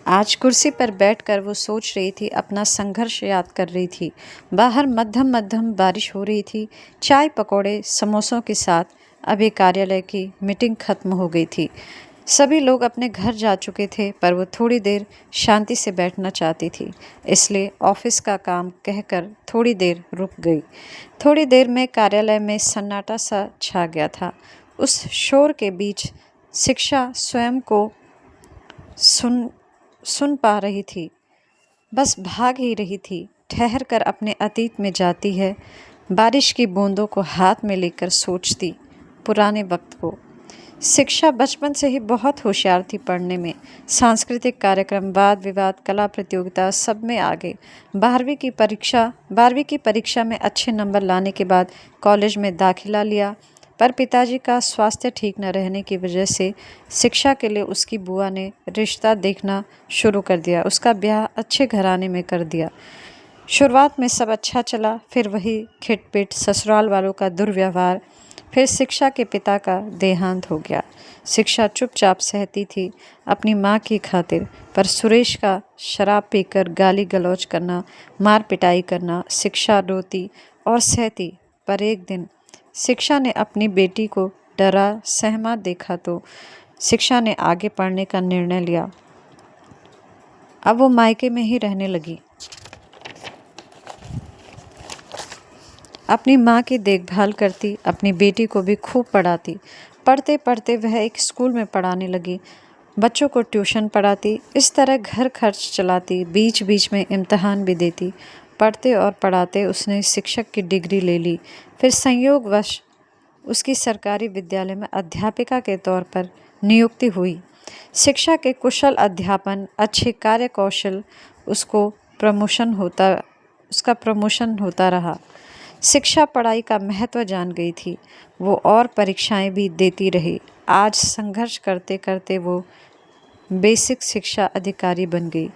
आज कुर्सी पर बैठकर वो सोच रही थी, अपना संघर्ष याद कर रही थी। बाहर मध्यम मध्यम बारिश हो रही थी। चाय पकौड़े समोसों के साथ अभी कार्यालय की मीटिंग खत्म हो गई थी। सभी लोग अपने घर जा चुके थे, पर वो थोड़ी देर शांति से बैठना चाहती थी। इसलिए ऑफिस का काम कहकर थोड़ी देर रुक गई। थोड़ी देर में कार्यालय में सन्नाटा सा छा गया था। उस शोर के बीच शिक्षा स्वयं को सुन सुन पा रही थी। बस भाग ही रही थी, ठहर कर अपने अतीत में जाती है। बारिश की बूंदों को हाथ में लेकर सोचती पुराने वक्त को। शिक्षा बचपन से ही बहुत होशियार थी पढ़ने में। सांस्कृतिक कार्यक्रम, वाद विवाद, कला प्रतियोगिता सब में आगे। 12वीं की परीक्षा में अच्छे नंबर लाने के बाद कॉलेज में दाखिला लिया, पर पिताजी का स्वास्थ्य ठीक न रहने की वजह से शिक्षा के लिए उसकी बुआ ने रिश्ता देखना शुरू कर दिया। उसका ब्याह अच्छे घराने में कर दिया। शुरुआत में सब अच्छा चला, फिर वही खिटपिट, ससुराल वालों का दुर्व्यवहार, फिर शिक्षा के पिता का देहांत हो गया। शिक्षा चुपचाप सहती थी अपनी माँ की खातिर, पर सुरेश का शराब पीकर गाली गलौज करना, मार पिटाई करना, शिक्षा रोती और सहती। पर एक दिन शिक्षा ने अपनी बेटी को डरा सहमा देखा तो शिक्षा ने आगे पढ़ने का निर्णय लिया। अब वो मायके में ही रहने लगी। अपनी माँ की देखभाल करती, अपनी बेटी को भी खूब पढ़ाती। पढ़ते पढ़ते वह एक स्कूल में पढ़ाने लगी, बच्चों को ट्यूशन पढ़ाती। इस तरह घर खर्च चलाती, बीच बीच में इम्तहान भी देती। पढ़ते और पढ़ाते उसने शिक्षक की डिग्री ले ली। फिर संयोगवश उसकी सरकारी विद्यालय में अध्यापिका के तौर पर नियुक्ति हुई। शिक्षा के कुशल अध्यापन, अच्छे कार्य कौशल उसका प्रमोशन होता रहा। शिक्षा पढ़ाई का महत्व जान गई थी। वो और परीक्षाएं भी देती रही। आज संघर्ष करते करते वो बेसिक शिक्षा अधिकारी बन गई।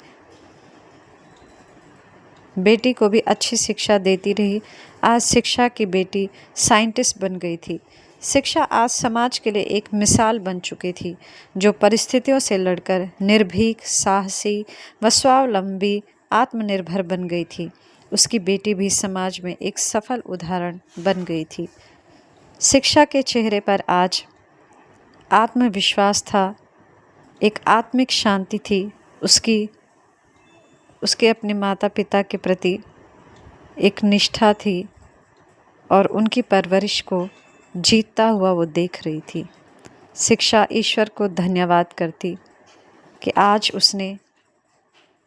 बेटी को भी अच्छी शिक्षा देती रही। आज शिक्षा की बेटी साइंटिस्ट बन गई थी। शिक्षा आज समाज के लिए एक मिसाल बन चुकी थी, जो परिस्थितियों से लड़कर निर्भीक, साहसी व स्वावलंबी, आत्मनिर्भर बन गई थी। उसकी बेटी भी समाज में एक सफल उदाहरण बन गई थी। शिक्षा के चेहरे पर आज आत्मविश्वास था, एक आत्मिक शांति थी। उसके अपने माता पिता के प्रति एक निष्ठा थी और उनकी परवरिश को जीतता हुआ वो देख रही थी। शिक्षा ईश्वर को धन्यवाद करती कि आज उसने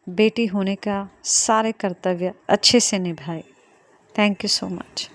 बेटी होने का सारे कर्तव्य अच्छे से निभाए। Thank you so much.